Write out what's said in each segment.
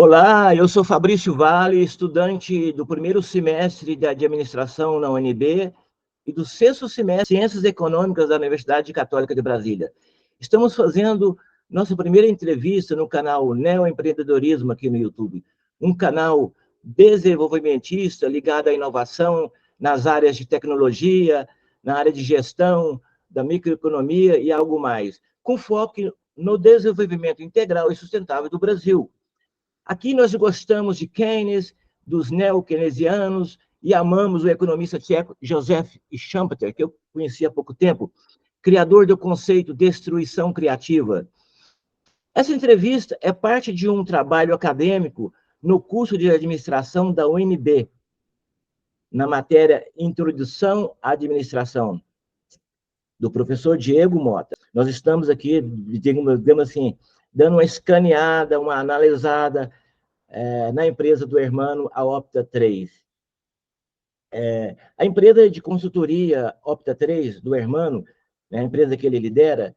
Olá, eu sou Fabrício Vale, estudante do primeiro semestre de administração na UNB e do sexto semestre de Ciências Econômicas da Universidade Católica de Brasília. Estamos fazendo nossa primeira entrevista no canal Neoempreendedorismo aqui no YouTube, um canal desenvolvimentista ligado à inovação nas áreas de tecnologia, na área de gestão, da microeconomia e algo mais, com foco no desenvolvimento integral e sustentável do Brasil. Aqui nós gostamos de Keynes, dos neo-keynesianos, e amamos o economista tcheco Joseph Schumpeter, que eu conheci há pouco tempo, criador do conceito destruição criativa. Essa entrevista é parte de um trabalho acadêmico no curso de administração da UNB, na matéria Introdução à Administração, do professor Diego Mota. Nós estamos aqui, digamos assim, dando uma escaneada, uma analisada na empresa do Hermano, a Opta 3. A empresa de consultoria Opta 3, do Hermano, a empresa que ele lidera,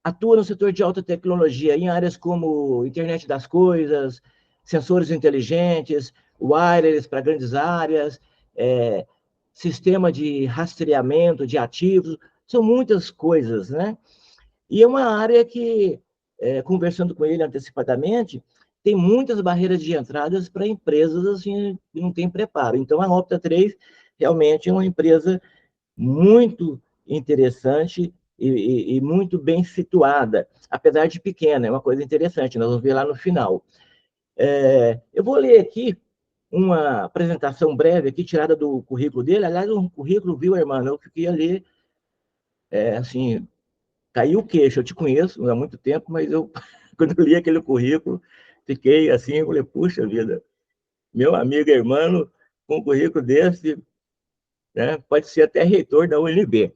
atua no setor de alta tecnologia, em áreas como internet das coisas, sensores inteligentes, wireless para grandes áreas, sistema de rastreamento de ativos, são muitas coisas, né? E é uma área que, conversando com ele antecipadamente, tem muitas barreiras de entradas para empresas assim, que não têm preparo. Então, a Opta 3 realmente é uma empresa muito interessante e muito bem situada, apesar de pequena, é uma coisa interessante, nós vamos ver lá no final. Eu vou ler aqui uma apresentação breve aqui, tirada do currículo dele. Aliás, um currículo, viu, irmão? Eu fiquei ali, assim, caiu o queixo. Eu te conheço há muito tempo, mas eu, quando eu li aquele currículo, fiquei assim, eu falei, puxa vida, meu amigo Hermano, com um currículo desse, né, pode ser até reitor da UNB.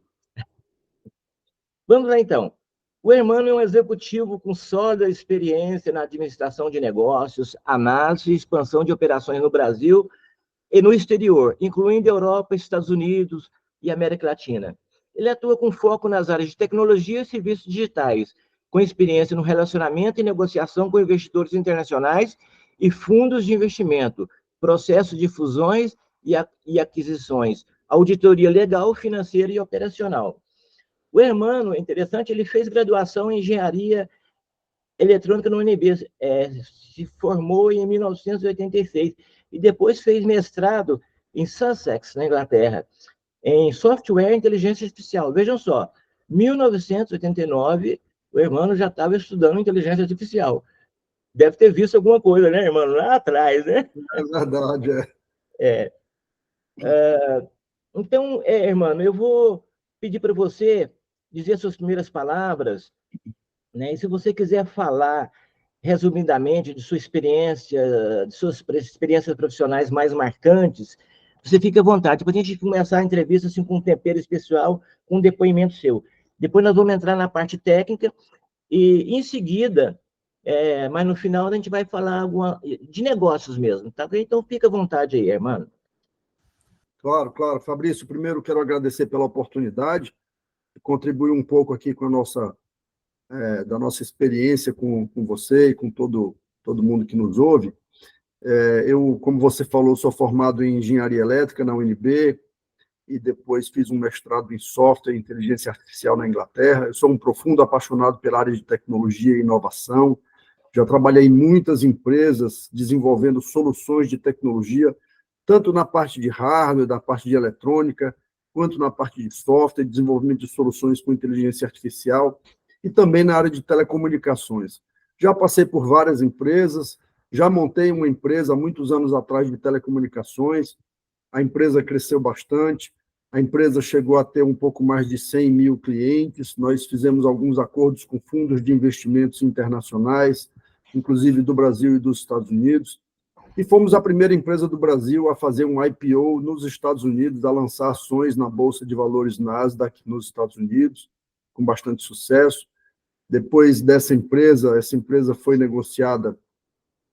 Vamos lá, então. O Hermano é um executivo com sólida experiência na administração de negócios, análise e expansão de operações no Brasil e no exterior, incluindo Europa, Estados Unidos e América Latina. Ele atua com foco nas áreas de tecnologia e serviços digitais, com experiência no relacionamento e negociação com investidores internacionais e fundos de investimento, processo de fusões e aquisições, auditoria legal, financeira e operacional. O Hermano, interessante, ele fez graduação em engenharia eletrônica no UNB, se formou em 1986 e depois fez mestrado em Sussex, na Inglaterra, em software e inteligência artificial. Vejam só, 1989, o Hermano já estava estudando inteligência artificial. Deve ter visto alguma coisa, né, Hermano? Lá atrás, né? É verdade, Então, Hermano, eu vou pedir para você dizer suas primeiras palavras, né? E se você quiser falar resumidamente de sua experiência, de suas experiências profissionais mais marcantes, você fica à vontade. Depois a gente começar a entrevista assim, com um tempero especial, com um depoimento seu. Depois nós vamos entrar na parte técnica e, em seguida, mas no final a gente vai falar de negócios mesmo, tá? Então fica à vontade aí, irmão. claro, claro. Fabrício, primeiro quero agradecer pela oportunidade, contribuir um pouco aqui com a da nossa experiência com você e com todo mundo que nos ouve. Eu, como você falou, sou formado em engenharia elétrica na UNB e depois fiz um mestrado em software e inteligência artificial na Inglaterra. Eu sou um profundo apaixonado pela área de tecnologia e inovação. Já trabalhei em muitas empresas desenvolvendo soluções de tecnologia, tanto na parte de hardware, da parte de eletrônica, quanto na parte de software, desenvolvimento de soluções com inteligência artificial e também na área de telecomunicações. Já passei por várias empresas, já montei uma empresa há muitos anos atrás de telecomunicações, a empresa cresceu bastante, a empresa chegou a ter um pouco mais de 100 mil clientes, nós fizemos alguns acordos com fundos de investimentos internacionais, inclusive do Brasil e dos Estados Unidos, e fomos a primeira empresa do Brasil a fazer um IPO nos Estados Unidos, a lançar ações na Bolsa de Valores Nasdaq nos Estados Unidos, com bastante sucesso. Depois dessa empresa, essa empresa foi negociada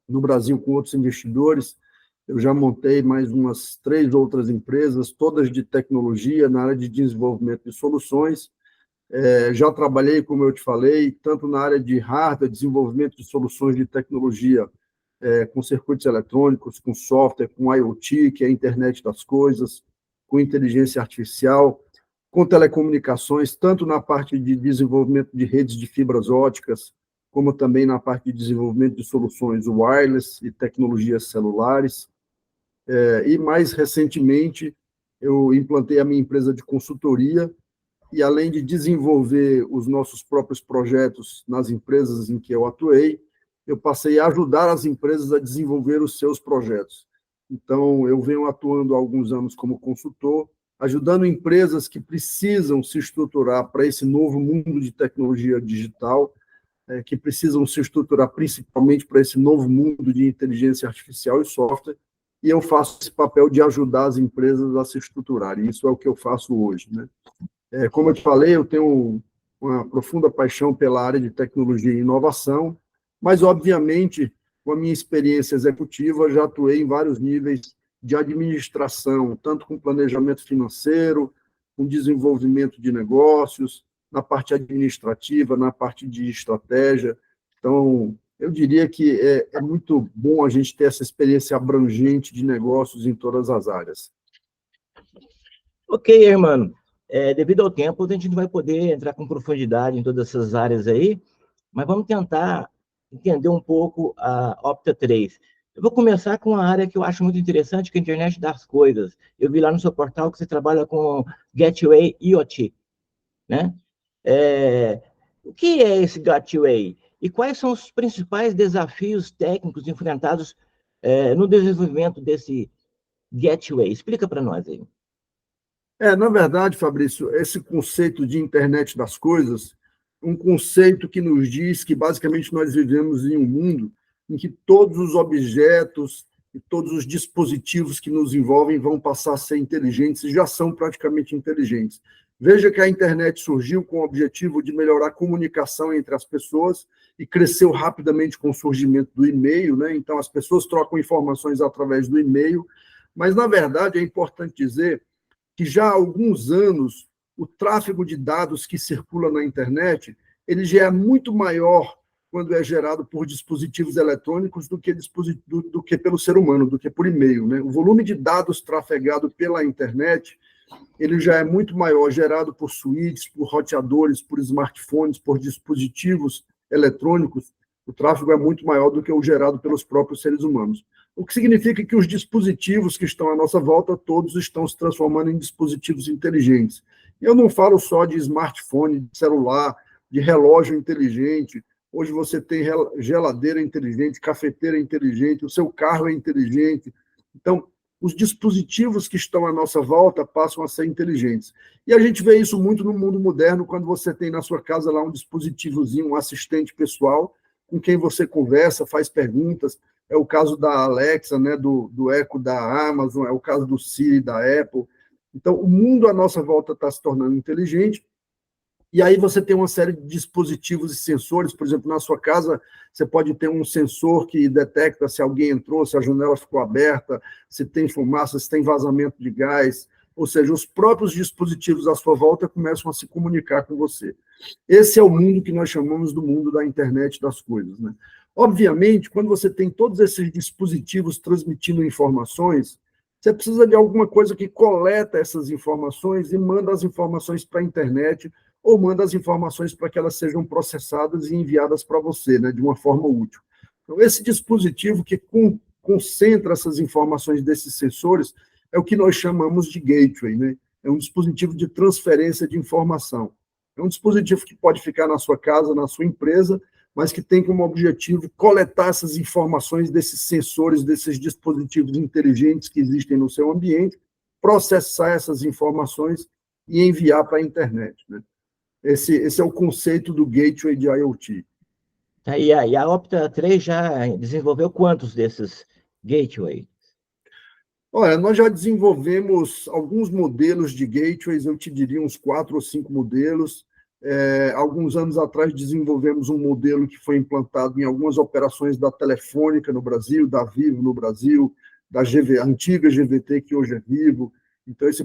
no Brasil com outros investidores. Eu já montei mais umas 3 outras empresas, todas de tecnologia, na área de desenvolvimento de soluções. Já trabalhei, como eu te falei, tanto na área de hardware, desenvolvimento de soluções de tecnologia com circuitos eletrônicos, com software, com IoT, que é a internet das coisas, com inteligência artificial, com telecomunicações, tanto na parte de desenvolvimento de redes de fibras óticas, como também na parte de desenvolvimento de soluções wireless e tecnologias celulares. E, mais recentemente, eu implantei a minha empresa de consultoria e, além de desenvolver os nossos próprios projetos nas empresas em que eu atuei, eu passei a ajudar as empresas a desenvolver os seus projetos. Então, eu venho atuando há alguns anos como consultor, ajudando empresas que precisam se estruturar para esse novo mundo de tecnologia digital, que precisam se estruturar principalmente para esse novo mundo de inteligência artificial e software, e eu faço esse papel de ajudar as empresas a se estruturarem. Isso é o que eu faço hoje, né? Como eu te falei, eu tenho uma profunda paixão pela área de tecnologia e inovação, mas, obviamente, com a minha experiência executiva, já atuei em vários níveis de administração, tanto com planejamento financeiro, com desenvolvimento de negócios, na parte administrativa, na parte de estratégia. Então, eu diria que é muito bom a gente ter essa experiência abrangente de negócios em todas as áreas. Ok, irmão. Devido ao tempo, a gente não vai poder entrar com profundidade em todas essas áreas aí, mas vamos tentar entender um pouco a Opta 3. Eu vou começar com uma área que eu acho muito interessante, que é a internet das coisas. Eu vi lá no seu portal que você trabalha com Gateway IoT, né? O que é esse Gateway? E quais são os principais desafios técnicos enfrentados no desenvolvimento desse Gateway? Explica para nós aí. Na verdade, Fabrício, esse conceito de internet das coisas, um conceito que nos diz que, basicamente, nós vivemos em um mundo em que todos os objetos e todos os dispositivos que nos envolvem vão passar a ser inteligentes e já são praticamente inteligentes. Veja que a internet surgiu com o objetivo de melhorar a comunicação entre as pessoas e cresceu rapidamente com o surgimento do e-mail, né? Então, as pessoas trocam informações através do e-mail, mas, na verdade, é importante dizer que já há alguns anos o tráfego de dados que circula na internet ele já é muito maior quando é gerado por dispositivos eletrônicos do que pelo ser humano, do que por e-mail, né? O volume de dados trafegado pela internet ele já é muito maior, gerado por switches, por roteadores, por smartphones, por dispositivos eletrônicos. O tráfego é muito maior do que o gerado pelos próprios seres humanos. O que significa que os dispositivos que estão à nossa volta, todos estão se transformando em dispositivos inteligentes. Eu não falo só de smartphone, de celular, de relógio inteligente. Hoje você tem geladeira inteligente, cafeteira inteligente, o seu carro é inteligente. Então, os dispositivos que estão à nossa volta passam a ser inteligentes. E a gente vê isso muito no mundo moderno, quando você tem na sua casa lá um dispositivozinho, um assistente pessoal, com quem você conversa, faz perguntas. É o caso da Alexa, né, do Echo da Amazon, é o caso do Siri da Apple. Então, o mundo à nossa volta está se tornando inteligente, e aí você tem uma série de dispositivos e sensores. Por exemplo, na sua casa, você pode ter um sensor que detecta se alguém entrou, se a janela ficou aberta, se tem fumaça, se tem vazamento de gás. Ou seja, os próprios dispositivos à sua volta começam a se comunicar com você. Esse é o mundo que nós chamamos do mundo da internet das coisas, né? Obviamente, quando você tem todos esses dispositivos transmitindo informações, você precisa de alguma coisa que coleta essas informações e manda as informações para a internet, ou manda as informações para que elas sejam processadas e enviadas para você, né, de uma forma útil. Então, esse dispositivo que concentra essas informações desses sensores é o que nós chamamos de gateway, né? É um dispositivo de transferência de informação. É um dispositivo que pode ficar na sua casa, na sua empresa, mas que tem como objetivo coletar essas informações desses sensores, desses dispositivos inteligentes que existem no seu ambiente, processar essas informações e enviar para a internet, né? Esse é o conceito do gateway de IoT. E a Opta 3 já desenvolveu quantos desses gateway? Olha, nós já desenvolvemos alguns modelos de gateways, eu te diria uns 4 ou 5 modelos. Alguns anos atrás desenvolvemos um modelo que foi implantado em algumas operações da Telefônica no Brasil, da Vivo no Brasil, da antiga GVT, que hoje é Vivo. Então, esse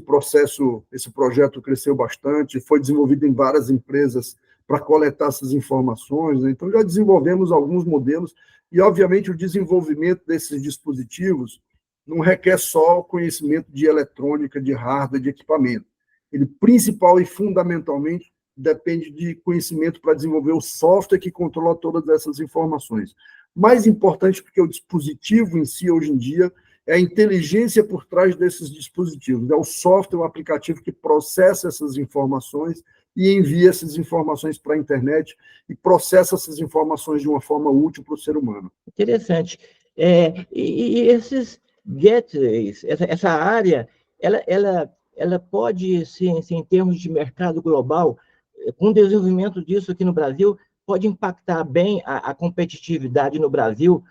projeto cresceu bastante, foi desenvolvido em várias empresas para coletar essas informações, né? Então, já desenvolvemos alguns modelos e, obviamente, o desenvolvimento desses dispositivos não requer só o conhecimento de eletrônica, de hardware, de equipamento. Ele, principal e fundamentalmente, depende de conhecimento para desenvolver o software que controla todas essas informações. Mais importante do que o dispositivo em si, hoje em dia, é a inteligência por trás desses dispositivos. É o software, o aplicativo que processa essas informações e envia essas informações para a internet e processa essas informações de uma forma útil para o ser humano. Interessante. E esses gateways, essa área, ela pode, sim, em termos de mercado global, com o desenvolvimento disso aqui no Brasil, pode impactar bem a competitividade no Brasil,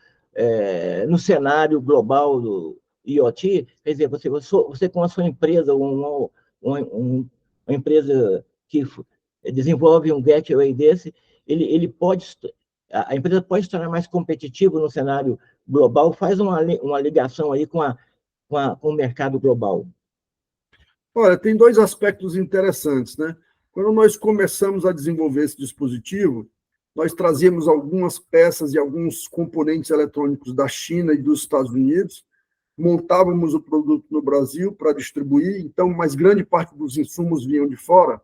no cenário global do IoT. Quer dizer, você com a sua empresa, uma empresa que desenvolve um gateway desse, ele pode, a empresa pode se tornar mais competitiva no cenário global, faz uma ligação aí com o mercado global. Olha, tem dois aspectos interessantes, né? Quando nós começamos a desenvolver esse dispositivo, nós trazíamos algumas peças e alguns componentes eletrônicos da China e dos Estados Unidos, montávamos o produto no Brasil para distribuir, então, mas grande parte dos insumos vinham de fora,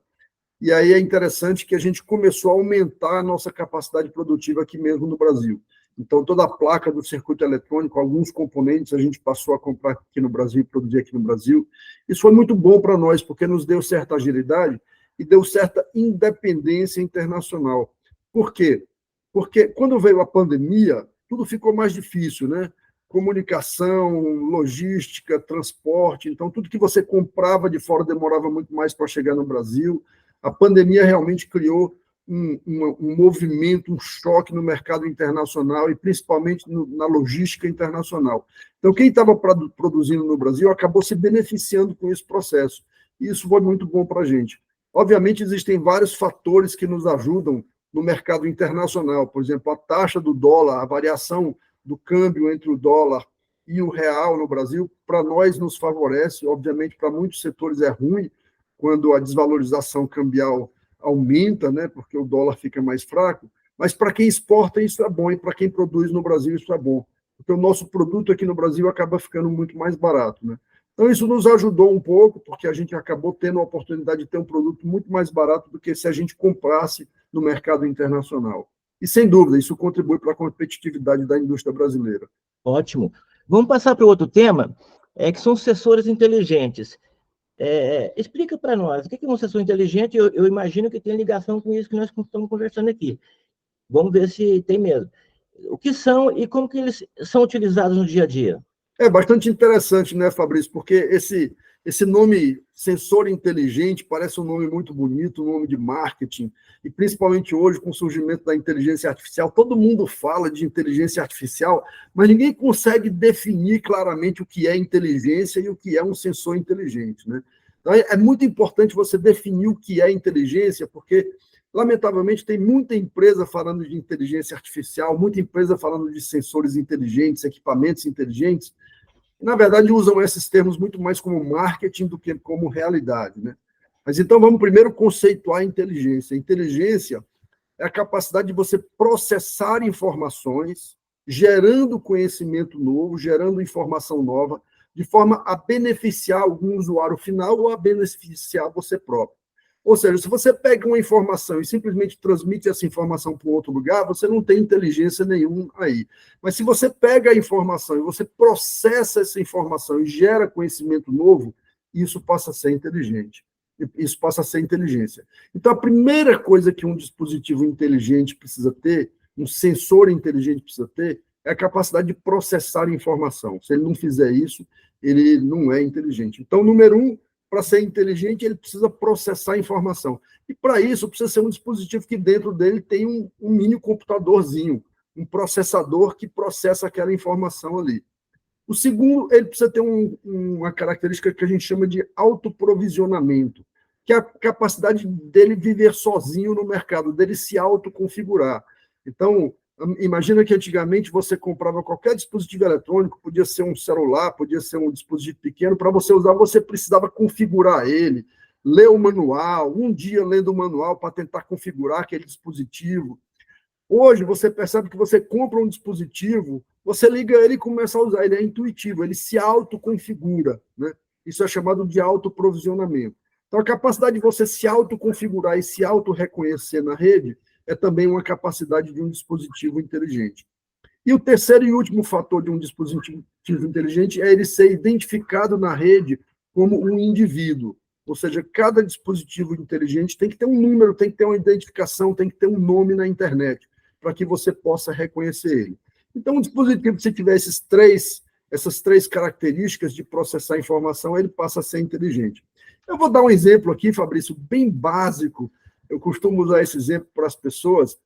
e aí é interessante que a gente começou a aumentar a nossa capacidade produtiva aqui mesmo no Brasil. Então, toda a placa do circuito eletrônico, alguns componentes, a gente passou a comprar aqui no Brasil e produzir aqui no Brasil. Isso foi muito bom para nós, porque nos deu certa agilidade e deu certa independência internacional. Por quê? Porque quando veio a pandemia, tudo ficou mais difícil, né? Comunicação, logística, transporte. Então, tudo que você comprava de fora demorava muito mais para chegar no Brasil. A pandemia realmente criou um movimento, um choque no mercado internacional e principalmente na logística internacional. Então, quem estava produzindo no Brasil acabou se beneficiando com esse processo. E isso foi muito bom para a gente. Obviamente, existem vários fatores que nos ajudam no mercado internacional. Por exemplo, a taxa do dólar, a variação do câmbio entre o dólar e o real no Brasil, para nós nos favorece. Obviamente, para muitos setores é ruim, quando a desvalorização cambial aumenta, né, porque o dólar fica mais fraco, mas para quem exporta isso é bom, e para quem produz no Brasil isso é bom. Porque o nosso produto aqui no Brasil acaba ficando muito mais barato, né? Então, isso nos ajudou um pouco, porque a gente acabou tendo a oportunidade de ter um produto muito mais barato do que se a gente comprasse no mercado internacional. E, sem dúvida, isso contribui para a competitividade da indústria brasileira. Ótimo. Vamos passar para o outro tema, que são os sensores inteligentes. Explica para nós, o que é um sensor inteligente? Eu imagino que tem ligação com isso que nós estamos conversando aqui. Vamos ver se tem mesmo. O que são e como que eles são utilizados no dia a dia? É bastante interessante, né, Fabrício? Porque esse nome sensor inteligente parece um nome muito bonito, um nome de marketing, e principalmente hoje, com o surgimento da inteligência artificial, todo mundo fala de inteligência artificial, mas ninguém consegue definir claramente o que é inteligência e o que é um sensor inteligente, né? Então, é muito importante você definir o que é inteligência, porque, lamentavelmente, tem muita empresa falando de inteligência artificial, muita empresa falando de sensores inteligentes, equipamentos inteligentes. Na verdade, usam esses termos muito mais como marketing do que como realidade, né? Mas então vamos primeiro conceituar a inteligência. A inteligência é a capacidade de você processar informações, gerando conhecimento novo, gerando informação nova, de forma a beneficiar algum usuário final ou a beneficiar você próprio. Ou seja, se você pega uma informação e simplesmente transmite essa informação para um outro lugar, você não tem inteligência nenhuma aí. Mas se você pega a informação e você processa essa informação e gera conhecimento novo, isso passa a ser inteligente. Isso passa a ser inteligência. Então, a primeira coisa que um dispositivo inteligente precisa ter, um sensor inteligente precisa ter, é a capacidade de processar informação. Se ele não fizer isso, ele não é inteligente. Então, número um, para ser inteligente, ele precisa processar informação. E, para isso, precisa ser um dispositivo que dentro dele tem um mini computadorzinho, um processador que processa aquela informação ali. O segundo, ele precisa ter uma característica que a gente chama de autoprovisionamento, que é a capacidade dele viver sozinho no mercado, dele se autoconfigurar. Então, imagina que antigamente você comprava qualquer dispositivo eletrônico, podia ser um celular, podia ser um dispositivo pequeno, para você usar, você precisava configurar ele, ler o manual, um dia lendo o manual para tentar configurar aquele dispositivo. Hoje, você percebe que você compra um dispositivo, você liga ele e começa a usar, ele é intuitivo, ele se autoconfigura, né? Isso é chamado de autoprovisionamento. Então, a capacidade de você se autoconfigurar e se autorreconhecer na rede é também uma capacidade de um dispositivo inteligente. E o terceiro e último fator de um dispositivo inteligente é ele ser identificado na rede como um indivíduo. Ou seja, cada dispositivo inteligente tem que ter um número, tem que ter uma identificação, tem que ter um nome na internet, para que você possa reconhecer ele. Então, um dispositivo, se tiver essas três características de processar informação, ele passa a ser inteligente. Eu vou dar um exemplo aqui, Fabrício, bem básico. Eu costumo usar esse exemplo para as pessoas,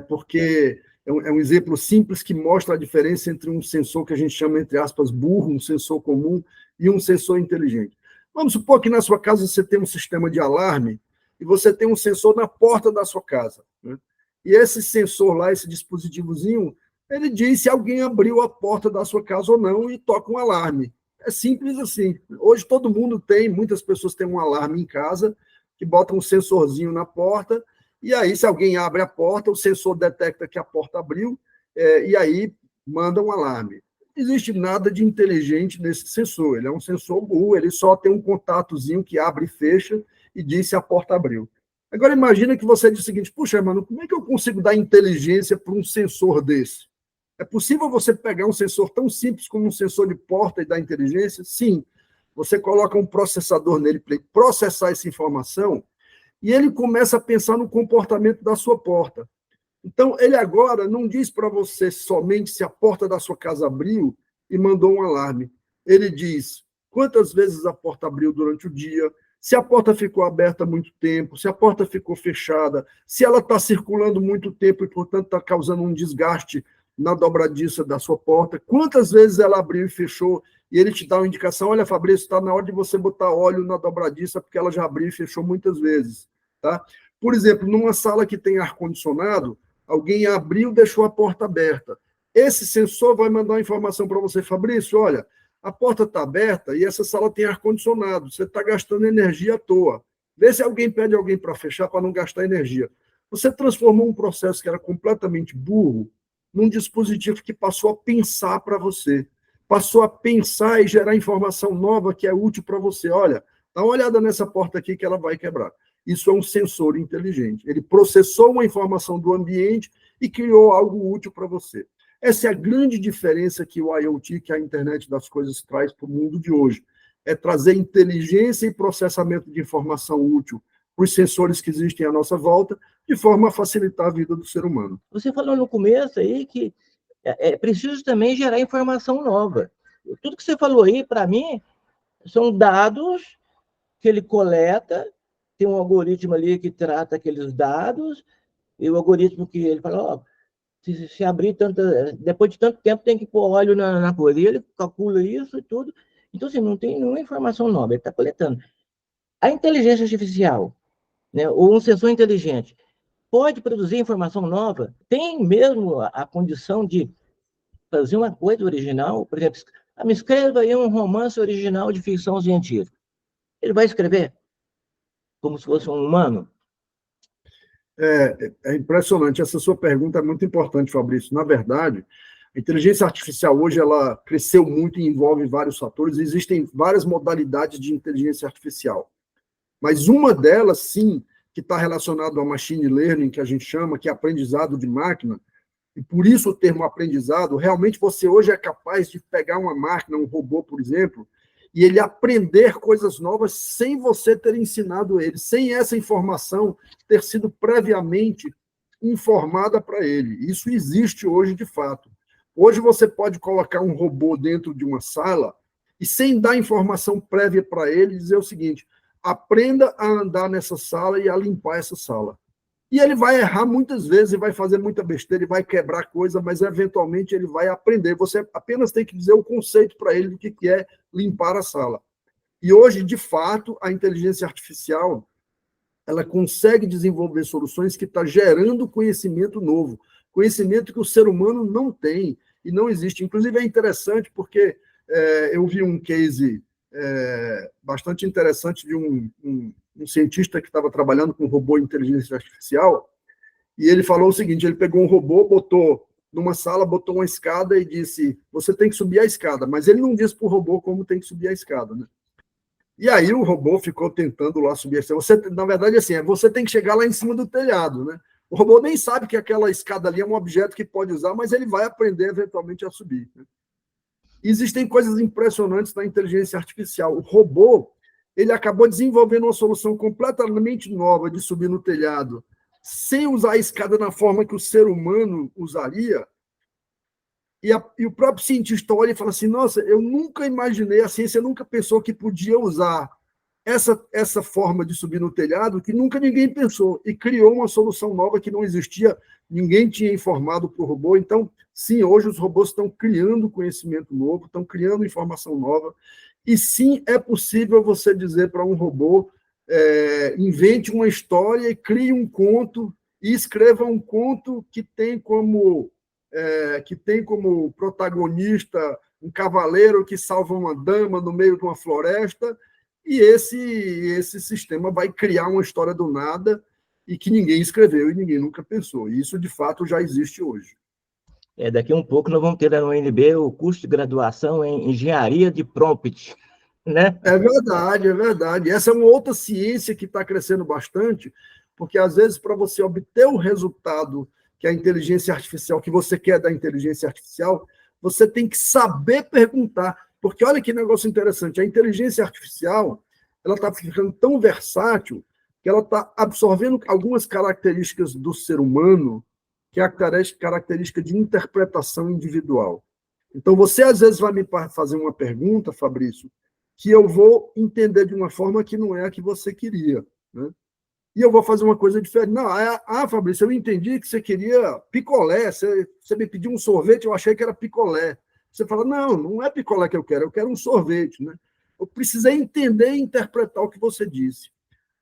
porque é um exemplo simples que mostra a diferença entre um sensor que a gente chama, entre aspas, burro, um sensor comum, e um sensor inteligente. Vamos supor que na sua casa você tem um sistema de alarme e você tem um sensor na porta da sua casa, né? E esse sensor lá, esse dispositivozinho, ele diz se alguém abriu a porta da sua casa ou não e toca um alarme. É simples assim. Hoje todo mundo tem, muitas pessoas têm um alarme em casa, que bota um sensorzinho na porta, e aí se alguém abre a porta, o sensor detecta que a porta abriu, e aí manda um alarme. Não existe nada de inteligente nesse sensor, ele é um sensor burro, ele só tem um contatozinho que abre e fecha e diz se a porta abriu. Agora imagina que você diz o seguinte, puxa, mano, como é que eu consigo dar inteligência para um sensor desse? É possível você pegar um sensor tão simples como um sensor de porta e dar inteligência? Sim. Você coloca um processador nele para processar essa informação e ele começa a pensar no comportamento da sua porta. Então, ele agora não diz para você somente se a porta da sua casa abriu e mandou um alarme. Ele diz quantas vezes a porta abriu durante o dia, se a porta ficou aberta há muito tempo, se a porta ficou fechada, se ela está circulando muito tempo e, portanto, está causando um desgaste na dobradiça da sua porta, quantas vezes ela abriu e fechou, e ele te dá uma indicação, olha, Fabrício, está na hora de você botar óleo na dobradiça, porque ela já abriu e fechou muitas vezes. Tá? Por exemplo, numa sala que tem ar-condicionado, alguém abriu e deixou a porta aberta. Esse sensor vai mandar uma informação para você, Fabrício, olha, a porta está aberta e essa sala tem ar-condicionado, você está gastando energia à toa. Vê se alguém pede alguém para fechar para não gastar energia. Você transformou um processo que era completamente burro num dispositivo que passou a pensar para você. Passou a pensar e gerar informação nova que é útil para você. Olha, dá uma olhada nessa porta aqui que ela vai quebrar. Isso é um sensor inteligente. Ele processou uma informação do ambiente e criou algo útil para você. Essa é a grande diferença que o IoT, que a internet das coisas, traz para o mundo de hoje. É trazer inteligência e processamento de informação útil para os sensores que existem à nossa volta, de forma a facilitar a vida do ser humano. Você falou no começo aí que é preciso também gerar informação nova. Tudo que você falou aí, para mim, são dados que ele coleta, tem um algoritmo ali que trata aqueles dados, e o algoritmo que ele fala, ó, se abrir depois de tanto tempo tem que pôr óleo na coisa, e ele calcula isso e tudo. Então, assim, não tem nenhuma informação nova, ele está coletando. A inteligência artificial, né, ou um sensor inteligente, pode produzir informação nova? Tem mesmo a condição de fazer uma coisa original? Por exemplo, me escreva aí um romance original de ficção científica. Ele vai escrever como se fosse um humano? É impressionante. Essa sua pergunta é muito importante, Fabrício. Na verdade, a inteligência artificial hoje ela cresceu muito e envolve vários fatores. Existem várias modalidades de inteligência artificial. Mas uma delas, sim, que está relacionada ao machine learning, que a gente chama, que é aprendizado de máquina, e por isso o termo aprendizado, realmente você hoje é capaz de pegar uma máquina, um robô, por exemplo, e ele aprender coisas novas sem você ter ensinado ele, sem essa informação ter sido previamente informada para ele. Isso existe hoje de fato. Hoje você pode colocar um robô dentro de uma sala e, sem dar informação prévia para ele, dizer o seguinte: aprenda a andar nessa sala e a limpar essa sala. E ele vai errar muitas vezes, e vai fazer muita besteira, e vai quebrar coisa, mas eventualmente ele vai aprender. Você apenas tem que dizer o conceito para ele do que é limpar a sala. E hoje, de fato, a inteligência artificial ela consegue desenvolver soluções que estão gerando conhecimento novo, conhecimento que o ser humano não tem e não existe. Inclusive, é interessante porque eu vi um case bastante interessante de um cientista que estava trabalhando com robô e inteligência artificial, e ele falou o seguinte, ele pegou um robô, botou numa sala, botou uma escada e disse, você tem que subir a escada, mas ele não disse para o robô como tem que subir a escada, né? E aí o robô ficou tentando lá subir a escada. Na verdade, assim, você tem que chegar lá em cima do telhado, né? O robô nem sabe que aquela escada ali é um objeto que pode usar, mas ele vai aprender eventualmente a subir, né? Existem coisas impressionantes na inteligência artificial. O robô, ele acabou desenvolvendo uma solução completamente nova de subir no telhado, sem usar a escada na forma que o ser humano usaria. E o próprio cientista olha e fala assim, nossa, eu nunca imaginei, a ciência nunca pensou que podia usar essa forma de subir no telhado, que nunca ninguém pensou, e criou uma solução nova que não existia, ninguém tinha informado para o robô. Então, sim, hoje os robôs estão criando conhecimento novo, estão criando informação nova, e sim, é possível você dizer para um robô, invente uma história e crie um conto, e escreva um conto que tem como protagonista um cavaleiro que salva uma dama no meio de uma floresta, e esse sistema vai criar uma história do nada e que ninguém escreveu e ninguém nunca pensou. E isso, de fato, já existe hoje. Daqui a um pouco nós vamos ter na UNB o curso de graduação em engenharia de prompt, né? É verdade, é verdade. Essa é uma outra ciência que está crescendo bastante, porque, às vezes, para você obter o resultado que a inteligência artificial, que você quer da inteligência artificial, você tem que saber perguntar. Porque olha que negócio interessante, a inteligência artificial ela está ficando tão versátil que ela está absorvendo algumas características do ser humano, que é a característica de interpretação individual. Então, você às vezes vai me fazer uma pergunta, Fabrício, que eu vou entender de uma forma que não é a que você queria, né? E eu vou fazer uma coisa diferente. Não, Fabrício, eu entendi que você queria picolé, você me pediu um sorvete, eu achei que era picolé. Você fala, não é picolé que eu quero um sorvete, né? Eu precisei entender e interpretar o que você disse.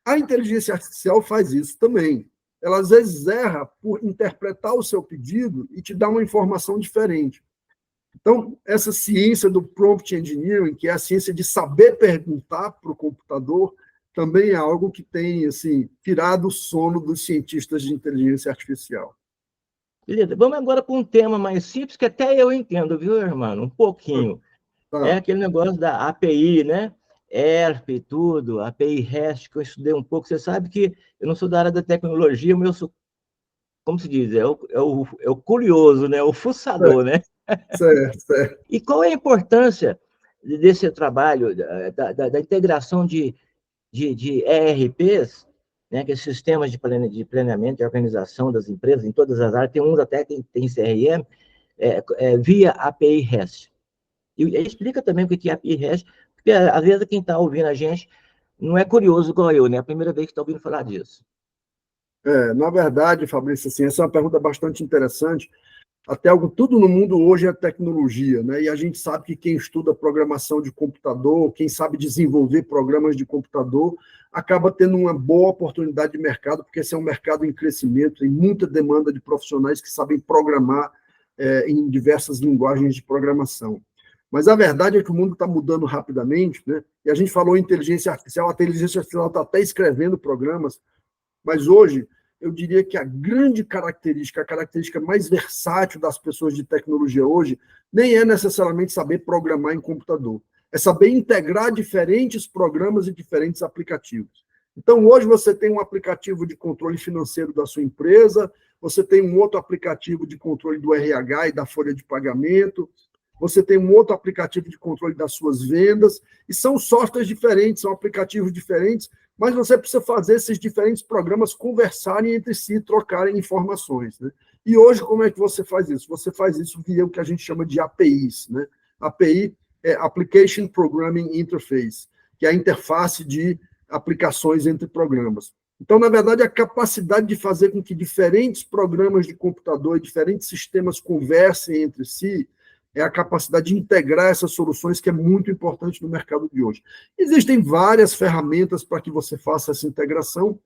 A inteligência artificial faz isso também. Ela, às vezes, erra por interpretar o seu pedido e te dá uma informação diferente. Então, essa ciência do prompt engineering, que é a ciência de saber perguntar para o computador, também é algo que tem assim, tirado o sono dos cientistas de inteligência artificial. Beleza, vamos agora para um tema mais simples, que até eu entendo, viu, irmão? Um pouquinho. É aquele negócio da API, né? ERP e tudo, API REST, que eu estudei um pouco. Você sabe que eu não sou da área da tecnologia, mas eu sou, como se diz, é o curioso, né? O fuçador, né? Certo. E qual é a importância desse trabalho, da integração de ERPs, né, que é sistemas de planeamento e organização das empresas, em todas as áreas, tem uns até que tem CRM, via API REST. E explica também o que é API REST, porque às vezes quem está ouvindo a gente não é curioso igual eu, né? É a primeira vez que está ouvindo falar disso. Na verdade, Fabrício, assim, essa é uma pergunta bastante interessante. Tudo no mundo hoje é tecnologia, né? E a gente sabe que quem estuda programação de computador, quem sabe desenvolver programas de computador, acaba tendo uma boa oportunidade de mercado, porque esse é um mercado em crescimento, tem muita demanda de profissionais que sabem programar em diversas linguagens de programação. Mas a verdade é que o mundo está mudando rapidamente, né? E a gente falou em inteligência artificial, a inteligência artificial está até escrevendo programas, mas hoje eu diria que a grande característica, a característica mais versátil das pessoas de tecnologia hoje, nem é necessariamente saber programar em computador, é saber integrar diferentes programas e diferentes aplicativos. Então, hoje você tem um aplicativo de controle financeiro da sua empresa, você tem um outro aplicativo de controle do RH e da folha de pagamento, você tem um outro aplicativo de controle das suas vendas, e são softwares diferentes, são aplicativos diferentes, mas você precisa fazer esses diferentes programas conversarem entre si, trocarem informações, né? E hoje, como é que você faz isso? Você faz isso via o que a gente chama de APIs, né? API é Application Programming Interface, que é a interface de aplicações entre programas. Então, na verdade, a capacidade de fazer com que diferentes programas de computador e diferentes sistemas conversem entre si é a capacidade de integrar essas soluções, que é muito importante no mercado de hoje. Existem várias ferramentas para que você faça essa integração.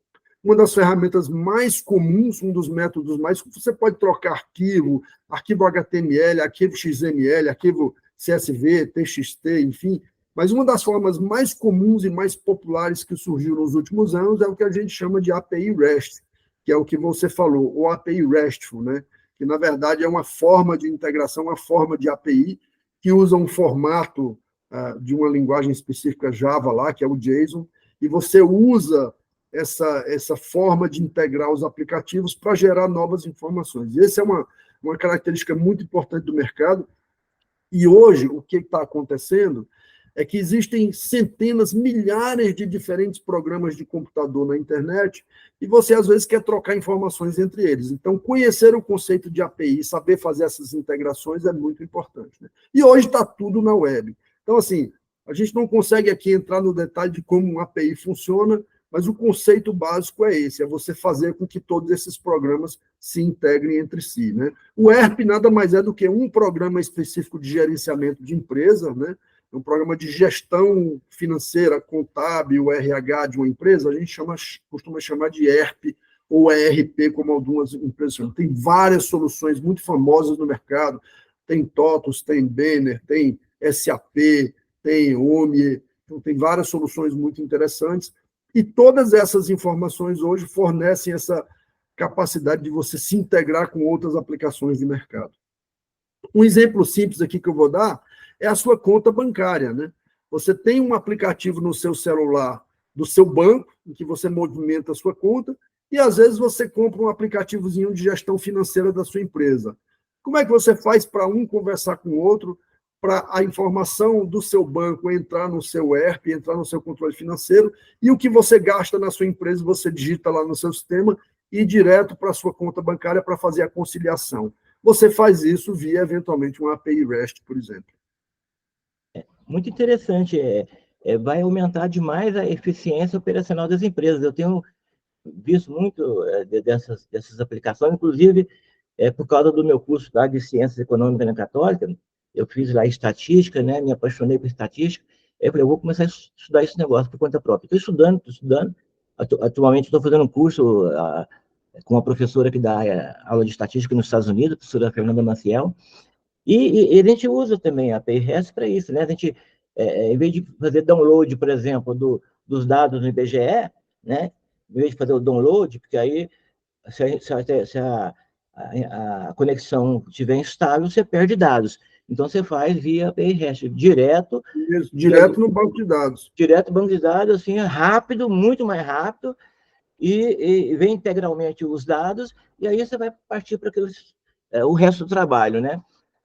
Uma das ferramentas mais comuns, um dos métodos mais comuns, você pode trocar arquivo HTML, arquivo XML, arquivo CSV, TXT, enfim, Mas uma das formas mais comuns e mais populares que surgiu nos últimos anos é o que a gente chama de API REST, que é o que você falou, o API RESTful, né? Que na verdade é uma forma de integração, uma forma de API que usa um formato de uma linguagem específica Java lá, que é o JSON, e você usa essa forma de integrar os aplicativos para gerar novas informações. E essa é uma característica muito importante do mercado. E hoje, o que está acontecendo é que existem centenas, milhares de diferentes programas de computador na internet e você, às vezes, quer trocar informações entre eles. Então, conhecer o conceito de API, saber fazer essas integrações é muito importante. Né? E hoje está tudo na web. Então, assim, a gente não consegue aqui entrar no detalhe de como uma API funciona, mas o conceito básico é esse, é você fazer com que todos esses programas se integrem entre si. Né? O ERP nada mais é do que um programa específico de gerenciamento de empresa, né? Um programa de gestão financeira, contábil, RH de uma empresa, a gente costuma chamar de ERP ou ERP, como algumas empresas chamam. Tem várias soluções muito famosas no mercado, tem TOTUS, tem Banner, tem SAP, tem OMIE, então tem várias soluções muito interessantes, e todas essas informações hoje fornecem essa capacidade de você se integrar com outras aplicações de mercado. Um exemplo simples aqui que eu vou dar é a sua conta bancária, né? Você tem um aplicativo no seu celular do seu banco, em que você movimenta a sua conta, e às vezes você compra um aplicativozinho de gestão financeira da sua empresa. Como é que você faz para um conversar com o outro, para a informação do seu banco entrar no seu ERP, entrar no seu controle financeiro, e o que você gasta na sua empresa, você digita lá no seu sistema e ir direto para a sua conta bancária para fazer a conciliação. Você faz isso via, eventualmente, um API REST, por exemplo. Muito interessante. Vai aumentar demais a eficiência operacional das empresas. Eu tenho visto muito dessas aplicações, inclusive, por causa do meu curso lá de Ciências Econômicas na Católica, eu fiz lá estatística, né? Me apaixonei por estatística. Eu falei, eu vou começar a estudar esse negócio por conta própria. Estou estudando. Atualmente estou fazendo um curso com uma professora que dá aula de estatística nos Estados Unidos, a professora Fernanda Maciel, e a gente usa também a API REST para isso, né? A gente, em vez de fazer download, por exemplo, dos dados no IBGE, né? Em vez de fazer o download, porque aí, se a conexão estiver instável, você perde dados. Então, você faz via API REST, direto. Isso, direto no banco de dados. Direto no banco de dados, assim, rápido, muito mais rápido, e vem integralmente os dados, e aí você vai partir para o resto do trabalho, né?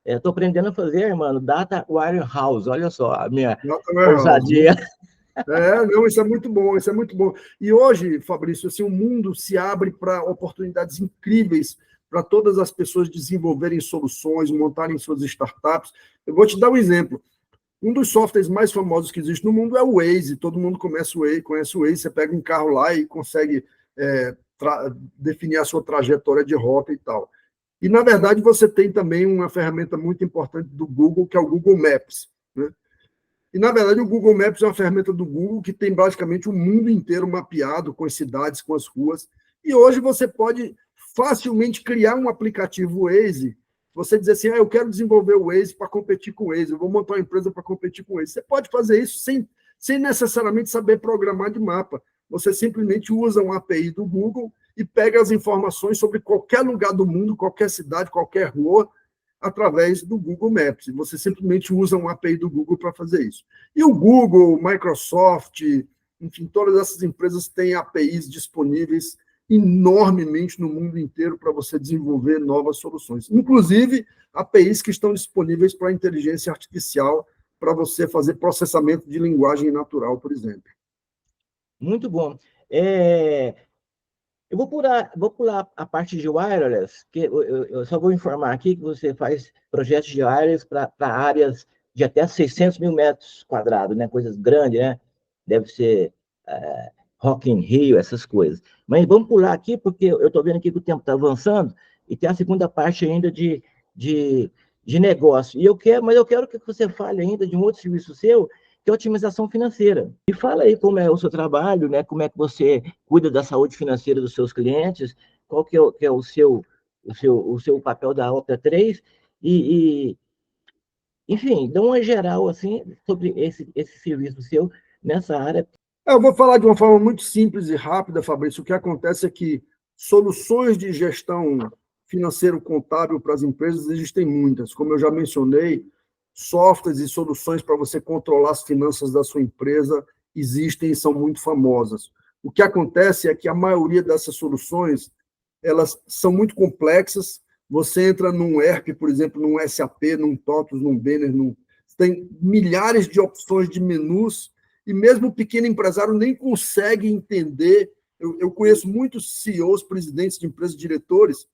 Estou aprendendo a fazer, mano, Data Warehouse, olha só a minha ousadia. Não, isso é muito bom, isso é muito bom. E hoje, Fabrício, assim, o mundo se abre para oportunidades incríveis para todas as pessoas desenvolverem soluções, montarem suas startups. Eu vou te dar um exemplo. Um dos softwares mais famosos que existe no mundo é o Waze. Todo mundo conhece o Waze. Você pega um carro lá e consegue definir a sua trajetória de rota e tal. E, na verdade, você tem também uma ferramenta muito importante do Google, que é o Google Maps, né? E, na verdade, o Google Maps é uma ferramenta do Google que tem basicamente o mundo inteiro mapeado, com as cidades, com as ruas. E hoje você pode facilmente criar um aplicativo Waze, você dizer assim, eu quero desenvolver o Waze para competir com o Waze, eu vou montar uma empresa para competir com o Waze. Você pode fazer isso sem necessariamente saber programar de mapa. Você simplesmente usa uma API do Google e pega as informações sobre qualquer lugar do mundo, qualquer cidade, qualquer rua, através do Google Maps. Você simplesmente usa uma API do Google para fazer isso. E o Google, Microsoft, enfim, todas essas empresas têm APIs disponíveis enormemente no mundo inteiro para você desenvolver novas soluções. Inclusive, APIs que estão disponíveis para a inteligência artificial, para você fazer processamento de linguagem natural, por exemplo. Muito bom. Eu vou pular a parte de wireless, que eu só vou informar aqui que você faz projetos de wireless para áreas de até 600 mil metros quadrados, né? Coisas grandes, né? Deve ser Rock in Rio, essas coisas. Mas vamos pular aqui, porque eu estou vendo aqui que o tempo está avançando e tem a segunda parte ainda de negócio. Mas eu quero que você fale ainda de um outro serviço seu, que é a otimização financeira. E fala aí como é o seu trabalho, né? Como é que você cuida da saúde financeira dos seus clientes, qual que é o seu papel da Opta 3 e Enfim, dá uma geral assim, sobre esse serviço seu nessa área. Eu vou falar de uma forma muito simples e rápida, Fabrício. O que acontece é que soluções de gestão financeiro-contábil para as empresas existem muitas. Como eu já mencionei, softwares e soluções para você controlar as finanças da sua empresa existem e são muito famosas. O que acontece é que a maioria dessas soluções elas são muito complexas. Você entra num ERP, por exemplo, num SAP, num TOTUS, num Banner, tem milhares de opções de menus e mesmo o pequeno empresário nem consegue entender. Eu conheço muitos CEOs, presidentes de empresas, diretores,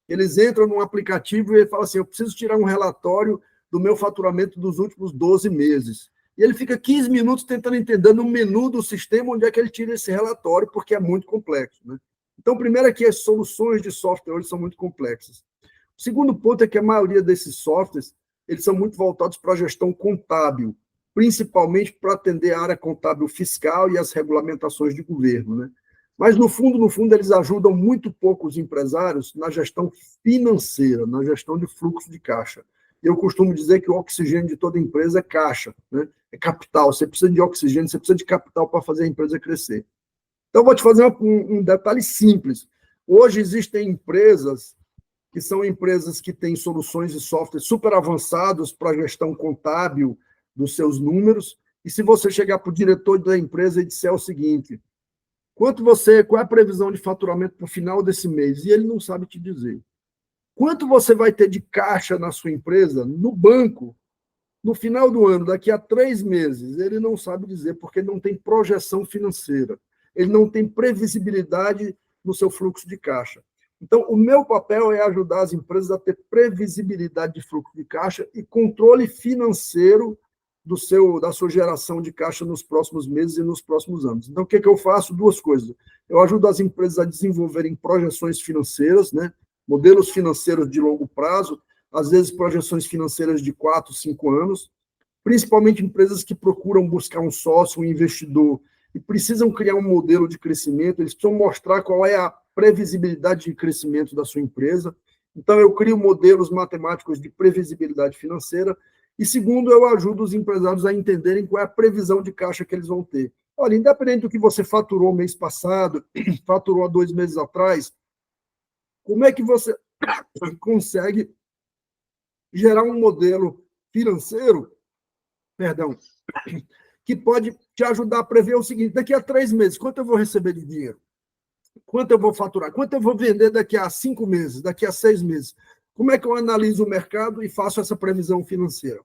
eles entram num aplicativo e falam assim, eu preciso tirar um relatório do meu faturamento dos últimos 12 meses. E ele fica 15 minutos tentando entender no menu do sistema onde é que ele tira esse relatório, porque é muito complexo, né? Então, primeiro é que as soluções de software hoje são muito complexas. O segundo ponto é que a maioria desses softwares eles são muito voltados para a gestão contábil, principalmente para atender a área contábil fiscal e as regulamentações de governo, né? Mas, no fundo, eles ajudam muito pouco os empresários na gestão financeira, na gestão de fluxo de caixa. Eu costumo dizer que o oxigênio de toda empresa é caixa, né? É capital. Você precisa de oxigênio, você precisa de capital para fazer a empresa crescer. Então, vou te fazer um detalhe simples. Hoje existem empresas que são empresas que têm soluções de software super avançados para a gestão contábil dos seus números, e se você chegar para o diretor da empresa e disser o seguinte, qual é a previsão de faturamento para o final desse mês? E ele não sabe te dizer. Quanto você vai ter de caixa na sua empresa, no banco, no final do ano, daqui a 3 meses? Ele não sabe dizer, porque não tem projeção financeira. Ele não tem previsibilidade no seu fluxo de caixa. Então, o meu papel é ajudar as empresas a ter previsibilidade de fluxo de caixa e controle financeiro da sua geração de caixa nos próximos meses e nos próximos anos. Então, o que eu faço? 2 coisas. Eu ajudo as empresas a desenvolverem projeções financeiras, né? Modelos financeiros de longo prazo, às vezes projeções financeiras de 4, 5 anos, principalmente empresas que procuram buscar um sócio, um investidor, e precisam criar um modelo de crescimento, eles precisam mostrar qual é a previsibilidade de crescimento da sua empresa. Então, eu crio modelos matemáticos de previsibilidade financeira. E segundo, eu ajudo os empresários a entenderem qual é a previsão de caixa que eles vão ter. Olha, independente do que você faturou mês passado, faturou há 2 meses atrás, como é que você consegue gerar um modelo financeiro, que pode te ajudar a prever o seguinte, daqui a 3 meses, quanto eu vou receber de dinheiro? Quanto eu vou faturar? Quanto eu vou vender daqui a 5 meses, daqui a 6 meses? Como é que eu analiso o mercado e faço essa previsão financeira?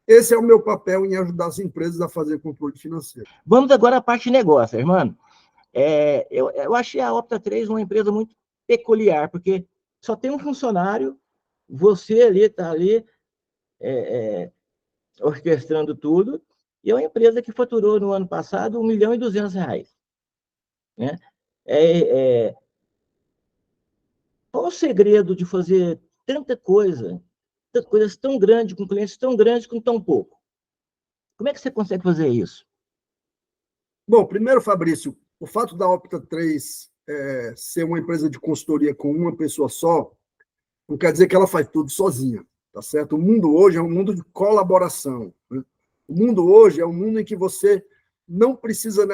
Esse é o meu papel em ajudar as empresas a fazer controle financeiro. Vamos agora à parte de negócio, irmão. Eu achei a Opta 3 uma empresa muito peculiar, porque só tem um funcionário, você ali está ali orquestrando tudo, e é uma empresa que faturou no ano passado R$ 1.200.000. Né? Qual o segredo de fazer tanta coisa, tantas coisas tão grandes, com clientes tão grandes, com tão pouco? Como é que você consegue fazer isso? Bom, primeiro, Fabrício, o fato da Opta 3 ser uma empresa de consultoria com uma pessoa só, não quer dizer que ela faz tudo sozinha, tá certo? O mundo hoje é um mundo de colaboração, né? O mundo hoje é um mundo em que você não precisa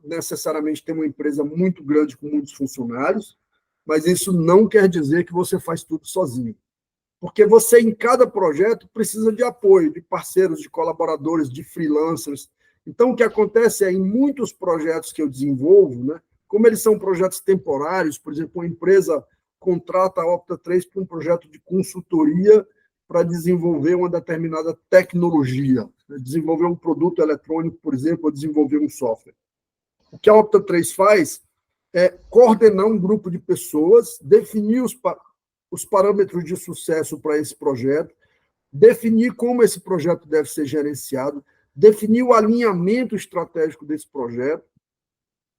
necessariamente ter uma empresa muito grande com muitos funcionários, mas isso não quer dizer que você faz tudo sozinho. Porque você, em cada projeto, precisa de apoio, de parceiros, de colaboradores, de freelancers. Então, o que acontece é, em muitos projetos que eu desenvolvo, né, como eles são projetos temporários, por exemplo, uma empresa contrata a Opta 3 para um projeto de consultoria para desenvolver uma determinada tecnologia, né, desenvolver um produto eletrônico, por exemplo, ou desenvolver um software. O que a Opta 3 faz é coordenar um grupo de pessoas, definir os parâmetros de sucesso para esse projeto, definir como esse projeto deve ser gerenciado, definir o alinhamento estratégico desse projeto,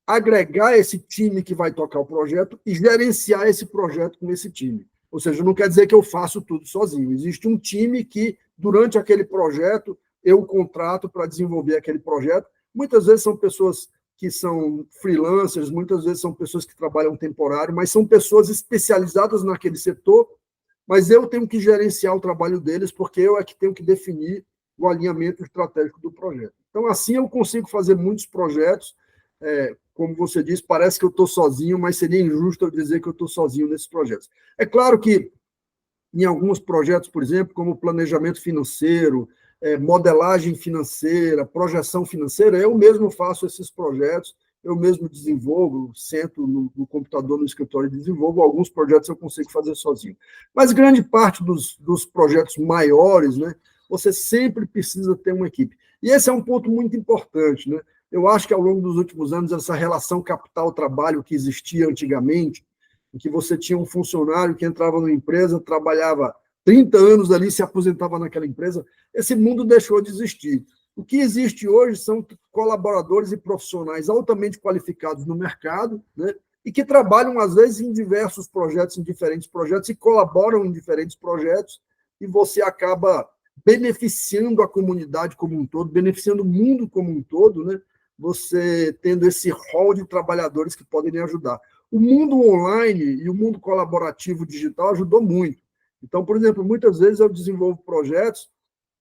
agregar esse time que vai tocar o projeto e gerenciar esse projeto com esse time. Ou seja, não quer dizer que eu faço tudo sozinho. Existe um time que, durante aquele projeto, eu contrato para desenvolver aquele projeto. Muitas vezes são pessoas que são freelancers, muitas vezes são pessoas que trabalham temporário, mas são pessoas especializadas naquele setor mas eu tenho que gerenciar o trabalho deles, porque eu é que tenho que definir o alinhamento estratégico do projeto. Então, assim, eu consigo fazer muitos projetos. Como você disse, parece que eu estou sozinho, mas seria injusto eu dizer que eu estou sozinho nesses projetos. É claro que, em alguns projetos, por exemplo, como planejamento financeiro, modelagem financeira, projeção financeira, eu mesmo faço esses projetos, eu mesmo desenvolvo, sento no computador, no escritório e desenvolvo. Alguns projetos eu consigo fazer sozinho. Mas grande parte dos projetos maiores, né, você sempre precisa ter uma equipe. E esse é um ponto muito importante, né? Eu acho que, ao longo dos últimos anos, essa relação capital-trabalho que existia antigamente, em que você tinha um funcionário que entrava numa empresa, trabalhava 30 anos ali, se aposentava naquela empresa, esse mundo deixou de existir. O que existe hoje são colaboradores e profissionais altamente qualificados no mercado, né, e que trabalham, às vezes, em diversos projetos, em diferentes projetos, e colaboram em diferentes projetos, e você acaba beneficiando a comunidade como um todo, beneficiando o mundo como um todo, né, você tendo esse rol de trabalhadores que podem lhe ajudar. O mundo online e o mundo colaborativo digital ajudou muito. Então, por exemplo, muitas vezes eu desenvolvo projetos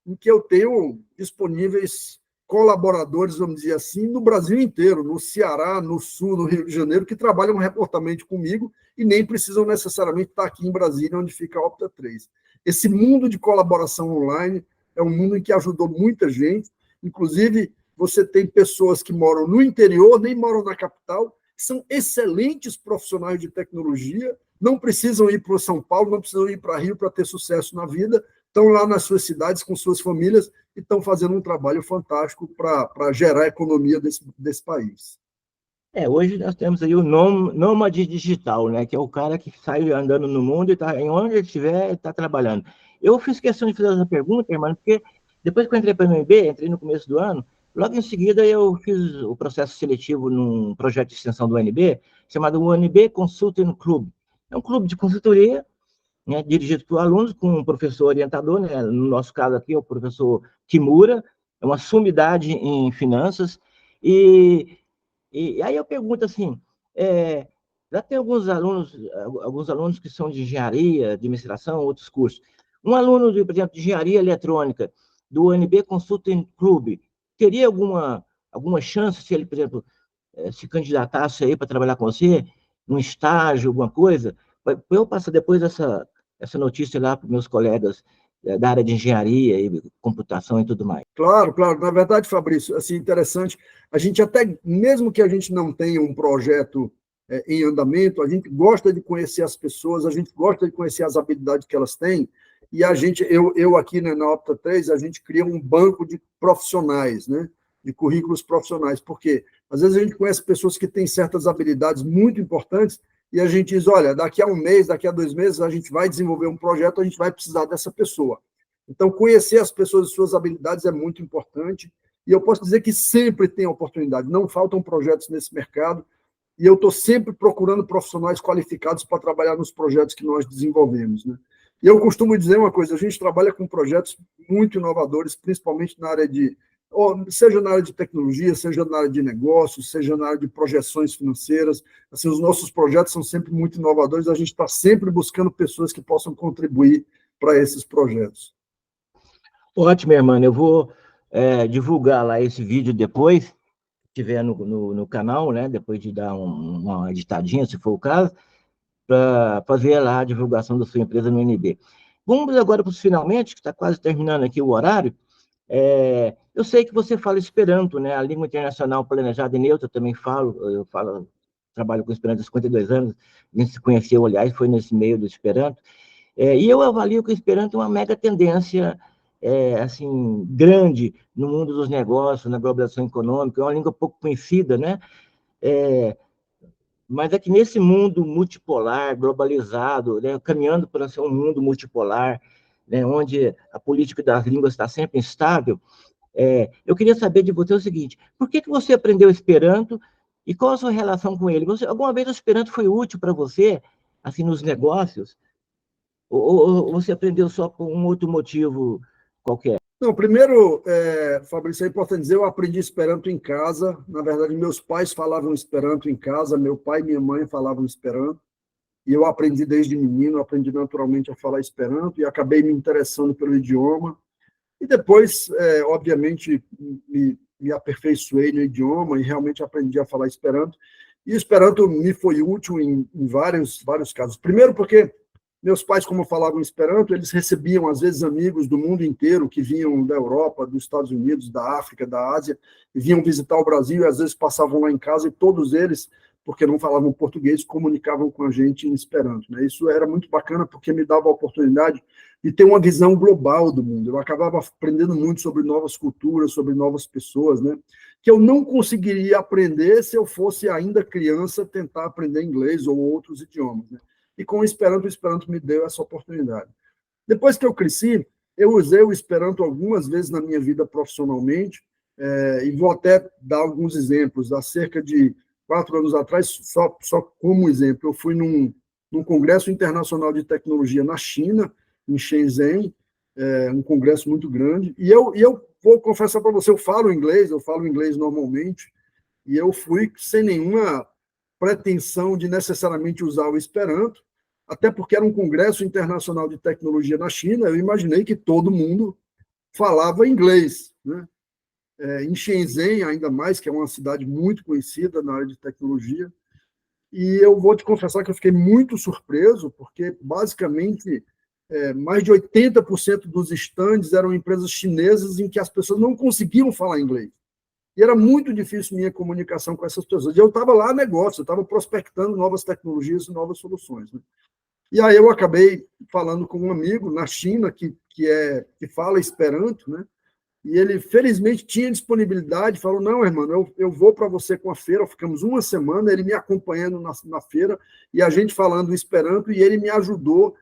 em que eu tenho disponíveis colaboradores, vamos dizer assim, no Brasil inteiro, no Ceará, no Sul, no Rio de Janeiro, que trabalham remotamente comigo e nem precisam necessariamente estar aqui em Brasília, onde fica a Opta 3. Esse mundo de colaboração online é um mundo em que ajudou muita gente, inclusive você tem pessoas que moram no interior, nem moram na capital, são excelentes profissionais de tecnologia, não precisam ir para São Paulo, não precisam ir para Rio para ter sucesso na vida, estão lá nas suas cidades com suas famílias e estão fazendo um trabalho fantástico para gerar a economia desse país. Hoje nós temos aí o nômade digital, né? Que é o cara que sai andando no mundo e tá, em onde ele estiver, está trabalhando. Eu fiz questão de fazer essa pergunta, irmão, porque depois que eu entrei para a UNB, entrei no começo do ano, logo em seguida eu fiz o processo seletivo num projeto de extensão do UNB, chamado UNB Consulting Club. É um clube de consultoria, né, dirigido por alunos, com um professor orientador, né? No nosso caso aqui é o professor Kimura, é uma sumidade em finanças, e aí eu pergunto assim, já tem alguns alunos que são de engenharia, administração, outros cursos. Um aluno, por exemplo, de engenharia eletrônica, do UNB Consulting Club, teria alguma chance, se ele, por exemplo, se candidatasse aí para trabalhar com você, num estágio, alguma coisa, para eu passar depois essa notícia lá para os meus colegas da área de engenharia e computação e tudo mais. Claro, claro. Na verdade, Fabrício, assim, interessante, a gente até, mesmo que a gente não tenha um projeto em andamento, a gente gosta de conhecer as pessoas, a gente gosta de conhecer as habilidades que elas têm, e eu aqui, né, na Opta 3, a gente cria um banco de profissionais, né, de currículos profissionais, porque às vezes a gente conhece pessoas que têm certas habilidades muito importantes, e a gente diz, olha, daqui a um mês, daqui a 2 meses, a gente vai desenvolver um projeto, a gente vai precisar dessa pessoa. Então, conhecer as pessoas e suas habilidades é muito importante, e eu posso dizer que sempre tem oportunidade, não faltam projetos nesse mercado, e eu estou sempre procurando profissionais qualificados para trabalhar nos projetos que nós desenvolvemos, né? E eu costumo dizer uma coisa, a gente trabalha com projetos muito inovadores, principalmente na área seja na área de tecnologia, seja na área de negócios, seja na área de projeções financeiras. Assim, os nossos projetos são sempre muito inovadores, a gente está sempre buscando pessoas que possam contribuir para esses projetos. Ótimo, irmão. Eu vou divulgar lá esse vídeo depois, se tiver no canal, né? Depois de dar uma editadinha, se for o caso, para fazer lá a divulgação da sua empresa no NB. Vamos agora para os finalmente, que está quase terminando aqui o horário. Eu sei que você fala Esperanto, né? A língua internacional planejada e neutra, eu também trabalho com Esperanto há 52 anos, a gente se conheceu, aliás, foi nesse meio do Esperanto. E eu avalio que o Esperanto é uma mega tendência assim, grande no mundo dos negócios, na globalização econômica, é uma língua pouco conhecida, né? Mas é que nesse mundo multipolar, globalizado, né, caminhando para ser um mundo multipolar, né, onde a política das línguas está sempre instável, eu queria saber de você o seguinte, por que você aprendeu Esperanto e qual a sua relação com ele? Alguma vez o Esperanto foi útil para você, assim, nos negócios? Ou você aprendeu só por um outro motivo qualquer? Não, primeiro, Fabrício, é importante dizer, eu aprendi Esperanto em casa. Na verdade, meus pais falavam Esperanto em casa, meu pai e minha mãe falavam Esperanto. e eu aprendi desde menino, aprendi naturalmente a falar Esperanto e acabei me interessando pelo idioma. E depois, obviamente, me aperfeiçoei no idioma e realmente aprendi a falar Esperanto. E o Esperanto me foi útil em vários casos. Primeiro porque meus pais, como falavam Esperanto, eles recebiam, às vezes, amigos do mundo inteiro que vinham da Europa, dos Estados Unidos, da África, da Ásia, e vinham visitar o Brasil e, às vezes, passavam lá em casa e todos eles, porque não falavam português, comunicavam com a gente em Esperanto, né? Isso era muito bacana porque me dava a oportunidade de ter uma visão global do mundo. Eu acabava aprendendo muito sobre novas culturas, sobre novas pessoas, né? Que eu não conseguiria aprender se eu fosse ainda criança tentar aprender inglês ou outros idiomas, né? E com o Esperanto me deu essa oportunidade. Depois que eu cresci, eu usei o Esperanto algumas vezes na minha vida profissionalmente, e vou até dar alguns exemplos. Há cerca de 4 anos atrás, só como exemplo, eu fui num congresso internacional de tecnologia na China, em Shenzhen, um congresso muito grande, e eu vou confessar para você, eu falo inglês normalmente, e eu fui sem nenhuma pretensão de necessariamente usar o Esperanto, até porque era um congresso internacional de tecnologia na China, eu imaginei que todo mundo falava inglês, né? Em Shenzhen, ainda mais, que é uma cidade muito conhecida na área de tecnologia, e eu vou te confessar que eu fiquei muito surpreso, porque, basicamente, mais de 80% dos estandes eram empresas chinesas em que as pessoas não conseguiam falar inglês. E era muito difícil minha comunicação com essas pessoas. E eu estava lá a negócio, eu estava prospectando novas tecnologias e novas soluções, né? E aí eu acabei falando com um amigo na China que fala Esperanto, né? E ele, felizmente, tinha disponibilidade, falou, não, irmão, eu vou para você com a feira, ficamos uma semana, ele me acompanhando na feira, e a gente falando Esperanto, e ele me ajudou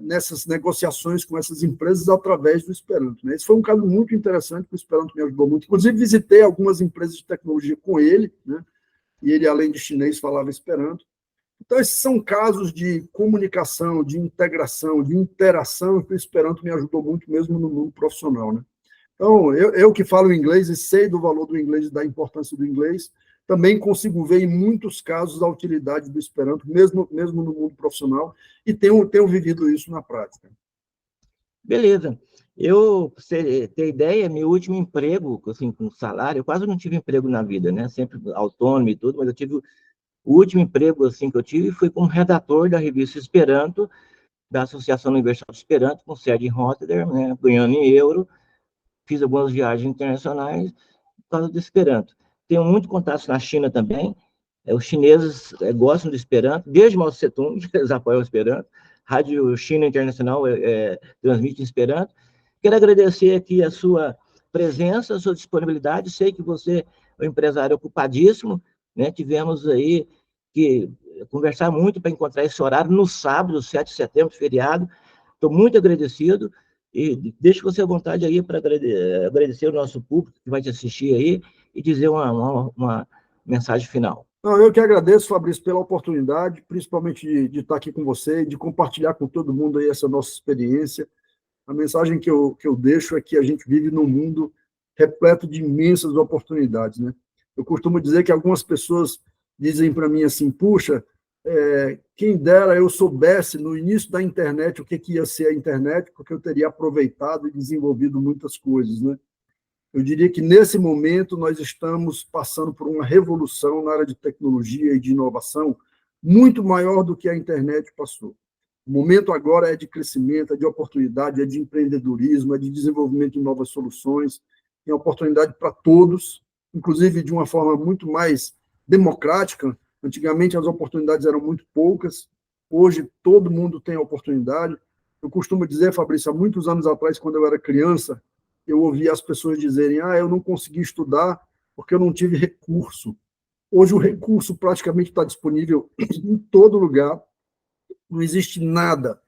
nessas negociações com essas empresas através do Esperanto, né? Esse foi um caso muito interessante, que o Esperanto me ajudou muito. Inclusive, visitei algumas empresas de tecnologia com ele, né? E ele, além de chinês, falava Esperanto. Então, esses são casos de comunicação, de integração, de interação, que o Esperanto me ajudou muito mesmo no mundo profissional, né? Então, eu que falo inglês e sei do valor do inglês e da importância do inglês, também consigo ver em muitos casos a utilidade do Esperanto, mesmo no mundo profissional, e tenho vivido isso na prática. Beleza. Eu, pra você ter ideia, meu último emprego, assim, com salário, eu quase não tive emprego na vida, né? Sempre autônomo e tudo, mas eu tive o último emprego, assim, que eu tive foi como redator da revista Esperanto, da Associação Universal de Esperanto, com sede em Rotterdam, né? Ganhando em euro. Fiz algumas viagens internacionais por causa do Esperanto. Tenho muito contato na China também. Os chineses gostam do Esperanto, desde Mao Tse Tung, eles apoiam o Esperanto. Rádio China Internacional transmite em Esperanto. Quero agradecer aqui a sua presença, a sua disponibilidade. Sei que você é um empresário ocupadíssimo, né? Tivemos aí que conversar muito para encontrar esse horário no sábado, 7 de setembro, feriado. Estou muito agradecido. E deixo você à vontade aí para agradecer o nosso público que vai te assistir aí e dizer uma mensagem final. Não, eu que agradeço, Fabrício, pela oportunidade, principalmente de estar aqui com você, de compartilhar com todo mundo aí essa nossa experiência. A mensagem que eu deixo é que a gente vive num mundo repleto de imensas oportunidades, né? Eu costumo dizer que algumas pessoas dizem para mim assim, puxa, quem dera eu soubesse no início da internet o que ia ser a internet, porque eu teria aproveitado e desenvolvido muitas coisas, né? Eu diria que, nesse momento, nós estamos passando por uma revolução na área de tecnologia e de inovação muito maior do que a internet passou. O momento agora é de crescimento, é de oportunidade, é de empreendedorismo, é de desenvolvimento de novas soluções, tem oportunidade para todos, inclusive de uma forma muito mais democrática. Antigamente, as oportunidades eram muito poucas, hoje todo mundo tem oportunidade. Eu costumo dizer, Fabrício, há muitos anos atrás, quando eu era criança, eu ouvia as pessoas dizerem, eu não consegui estudar porque eu não tive recurso. Hoje o recurso praticamente está disponível em todo lugar, não existe nada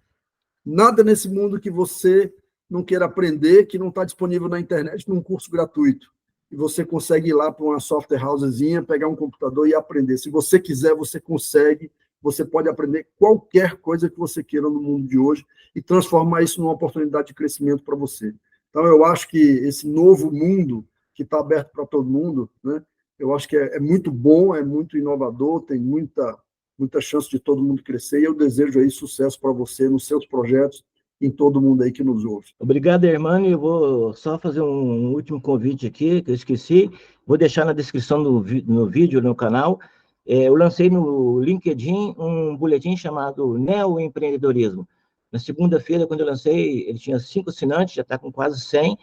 nesse mundo que você não queira aprender, que não está disponível na internet num curso gratuito. E você consegue ir lá para uma software housezinha, pegar um computador e aprender. Se você quiser, você consegue, você pode aprender qualquer coisa que você queira no mundo de hoje e transformar isso numa oportunidade de crescimento para você. Então, eu acho que esse novo mundo que está aberto para todo mundo, né, eu acho que é muito bom, é muito inovador, tem muita muita chance de todo mundo crescer, e eu desejo aí sucesso para você nos seus projetos, em todo mundo aí que nos ouve. Obrigado, Hermano. Eu vou só fazer um último convite aqui, que eu esqueci. Vou deixar na descrição no vídeo, no canal. Eu lancei no LinkedIn um boletim chamado Neoempreendedorismo. Na segunda-feira, quando eu lancei, ele tinha 5 assinantes, já está com quase 100.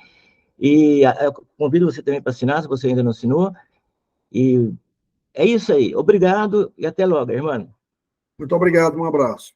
E eu convido você também para assinar, se você ainda não assinou. E é isso aí. Obrigado e até logo, Hermano. Muito obrigado, um abraço.